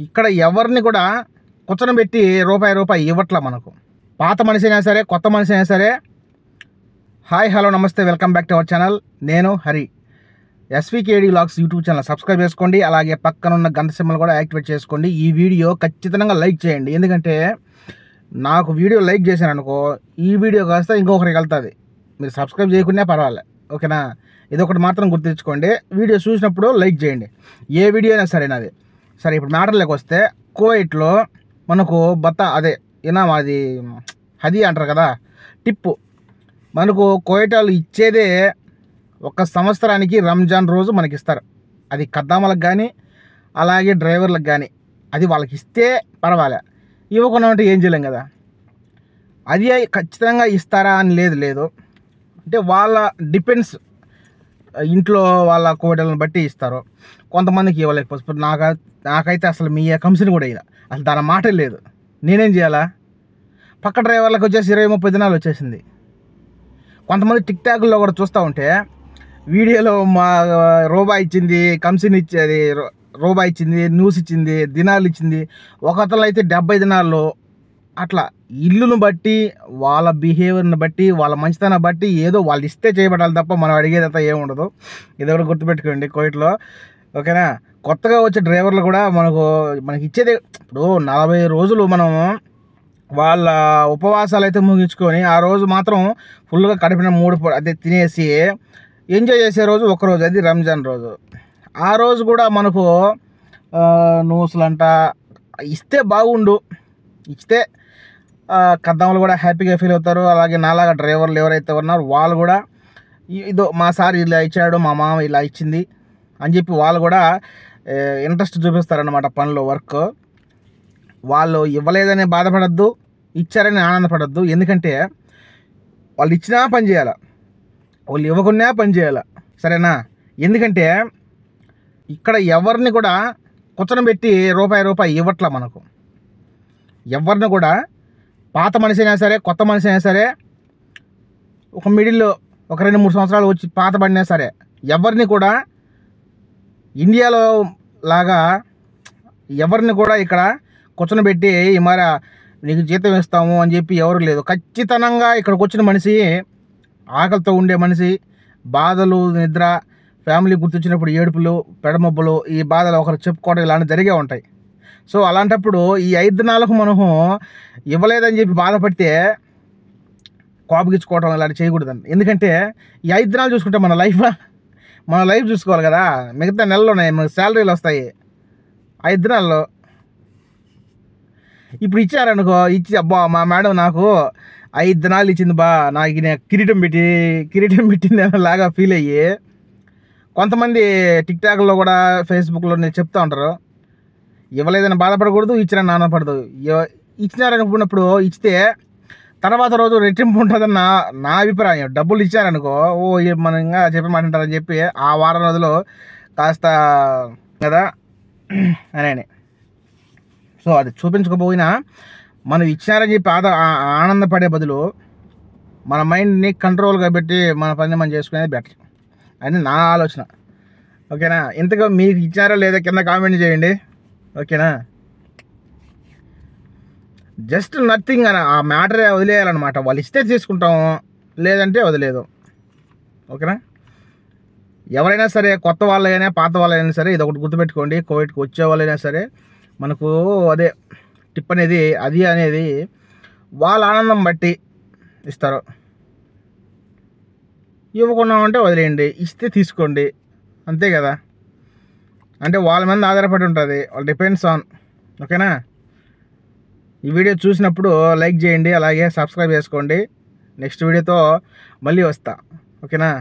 ఇక్కడ ఎవరిని కూడా కూర్చొని రూపాయి ఇవ్వట్లా మనకు. పాత మనిషి అయినా సరే, కొత్త మనిషి అయినా సరే. హాయ్, హలో, నమస్తే, welcome back to our channel. నేను Hari. SVKD vlogs YouTube channel subscribe చేసుకోండి. అలాగే పక్కన ఉన్న గంట సింబల్ కూడా యాక్టివేట్ చేసుకోండి. ఈ వీడియో ఖచ్చితంగా లైక్ చేయండి. ఎందుకంటే నాకు వీడియో లైక్ చేశాను అనుకో, ఈ వీడియో కాస్త ఇంకొకరికి వెళ్తుంది. మీరు సబ్స్క్రైబ్ చేయకున్నా పర్వాలే, ఓకేనా? ఇదొకటి మాత్రం గుర్తుంచుకోండి. వీడియో చూసినప్పుడు లైక్ చేయండి, ఏ వీడియో అయినా సరే నాది. సరే, ఇప్పుడు మ్యాటర్లోకి వస్తే, కువైట్లో మనకు అదే అది హదీ అంటారు కదా, టిప్పు. మనకు కువైట్ వాళ్ళు ఇచ్చేదే ఒక సంవత్సరానికి రంజాన్ రోజు మనకి ఇస్తారు. అది ఖద్దాములకు కానీ, అలాగే డ్రైవర్లకు కానీ. అది వాళ్ళకి ఇస్తే పర్వాలే, ఇవ్వకుండా ఉంటే ఏం చేయలేం కదా. అది ఖచ్చితంగా ఇస్తారా అని లేదు. అంటే వాళ్ళ డిపెండ్స్, ఇంట్లో వాళ్ళ కోటలను బట్టి ఇస్తారు. కొంతమందికి ఇవ్వలేకపోతే నాకైతే అసలు మీ కంపెనీ కూడా ఇలా అసలు దాని మాట లేదు. నేనేం చేయాలా? పక్క డ్రైవర్లకు వచ్చేసి 20-30 దినాలు వచ్చేసింది. కొంతమంది టిక్ టాక్లో కూడా చూస్తూ ఉంటే వీడియోలో మా రూపాయి ఇచ్చింది, కంపెనీ ఇచ్చేది రూపాయి ఇచ్చింది, న్యూస్ ఇచ్చింది, దినాలు ఇచ్చింది. ఒకతలు అయితే 70 దినాల్లో. అట్లా ఇల్లును బట్టి, వాళ్ళ బిహేవియర్ని బట్టి, వాళ్ళ మంచితనం బట్టి ఏదో వాళ్ళు ఇస్తే చేయబడాలి తప్ప మనం అడిగేదంతా ఏముండదు. ఇది కూడా గుర్తుపెట్టుకోండి కువైట్లో, ఓకేనా? కొత్తగా వచ్చే డ్రైవర్లు కూడా మనకి ఇచ్చేదే. ఇప్పుడు 40 రోజులు మనం వాళ్ళ ఉపవాసాలు అయితే ముగించుకొని ఆ రోజు మాత్రం ఫుల్గా కడిపిన 3 అదే తినేసి ఎంజాయ్ చేసే రోజు ఒకరోజు, అది రంజాన్ రోజు. ఆ రోజు కూడా మనకు న్యూస్లంట ఇస్తే బాగుండు. ఇస్తే ఖద్దాములు కూడా హ్యాపీగా ఫీల్ అవుతారు. అలాగే నాలాగా డ్రైవర్లు ఎవరైతే ఉన్నారో వాళ్ళు కూడా ఇదో మా సార్ ఇలా ఇచ్చాడు, మా మామ ఇలా ఇచ్చింది అని చెప్పి వాళ్ళు కూడా ఇంట్రెస్ట్ చూపిస్తారన్నమాట పనిలో, వర్క్. వాళ్ళు ఇవ్వలేదని బాధపడద్దు, ఇచ్చారని ఆనందపడద్దు. ఎందుకంటే వాళ్ళు ఇచ్చినా పని చేయాలి, వాళ్ళు ఇవ్వకున్నా పని చేయాలి, సరేనా? ఎందుకంటే ఇక్కడ ఎవరిని కూడా కూర్చొని రూపాయి ఇవ్వట్లా మనకు. ఎవరిని కూడా, పాత మనిషి అయినా సరే, కొత్త మనిషి అయినా సరే, ఒక మిడిల్లో ఒక 2-3 సంవత్సరాలు వచ్చి పాత పడినా సరే, ఎవరిని కూడా ఇండియాలో లాగా ఎవరిని కూడా ఇక్కడ కూర్చొని మరి నీకు జీతం ఇస్తాము అని చెప్పి ఎవరు లేదు. ఖచ్చితంగా ఇక్కడికి వచ్చిన మనిషి, ఆకలితో ఉండే మనిషి, బాధలు, నిద్ర, ఫ్యామిలీ గుర్తొచ్చినప్పుడు ఏడుపులు, పెడమబ్బులు, ఈ బాధలు ఒకరు చెప్పుకోవడం ఇలాంటివి జరిగే ఉంటాయి. సో అలాంటప్పుడు ఈ 5 దినాలకు మనము ఇవ్వలేదని చెప్పి బాధపడితే కోపగించుకోవడం ఇలాంటి చేయకూడదండి. ఎందుకంటే ఈ 5 దినాలు చూసుకుంటే మన లైఫ్ చూసుకోవాలి కదా. మిగతా నెలలు ఉన్నాయి, మనకు శాలరీలు వస్తాయి. 5 దినాల్లో ఇప్పుడు ఇచ్చారనుకో, అబ్బా మా మేడం నాకు 5 దినాలు ఇచ్చింది నాకు కిరీటం పెట్టింది లాగా ఫీల్ అయ్యి కొంతమంది టిక్ టాక్లో కూడా, ఫేస్బుక్లో నేను చెప్తూ ఉంటారు, ఇవ్వలేదని బాధపడకూడదు, ఇచ్చినా ఆనందపడదు. ఇచ్చినారనుకున్నప్పుడు ఇచ్చితే తర్వాత రోజు రెట్టింపు ఉంటుందని నా అభిప్రాయం. డబ్బులు ఇచ్చారనుకో, మనం ఇంకా చెప్పమంటారని చెప్పి ఆ వారం రోజులు కాస్త కదా అని. సో అది చూపించకపోయినా మనం ఇచ్చారని చెప్పి ఆనందపడే బదులు మన మైండ్ని కంట్రోల్గా పెట్టి మన పని మనం చేసుకునేది బెటర్ అని నా ఆలోచన, ఓకేనా? ఇంతగా మీకు ఇచ్చారో లేదో కింద కామెంట్ చేయండి, ఓకేనా? జస్ట్ నథింగ్ అని ఆ మ్యాటరే వదిలేయాలన్నమాట. వాళ్ళు ఇస్తే తీసుకుంటాము, లేదంటే వదిలేదు, ఓకేనా? ఎవరైనా సరే, కొత్త వాళ్ళైనా పాత వాళ్ళైనా సరే, ఇది ఒకటి గుర్తుపెట్టుకోండి. కోవిడ్కి వచ్చే వాళ్ళైనా సరే, మనకు అదే టిప్ అనేది వాళ్ళ ఆనందం బట్టి ఇస్తారు. ఇవ్వకుండా ఉంటే వదిలేయండి, ఇస్తే తీసుకోండి, అంతే కదా. అంటే వాళ్ళ మీద ఆధారపడి ఉంటుంది, వాళ్ళు డిపెండ్స్ ఆన్, ఓకేనా? ఈ వీడియో చూసినప్పుడు లైక్ చేయండి, అలాగే సబ్స్క్రైబ్ చేసుకోండి. నెక్స్ట్ వీడియోతో మళ్ళీ వస్తా, ఓకేనా?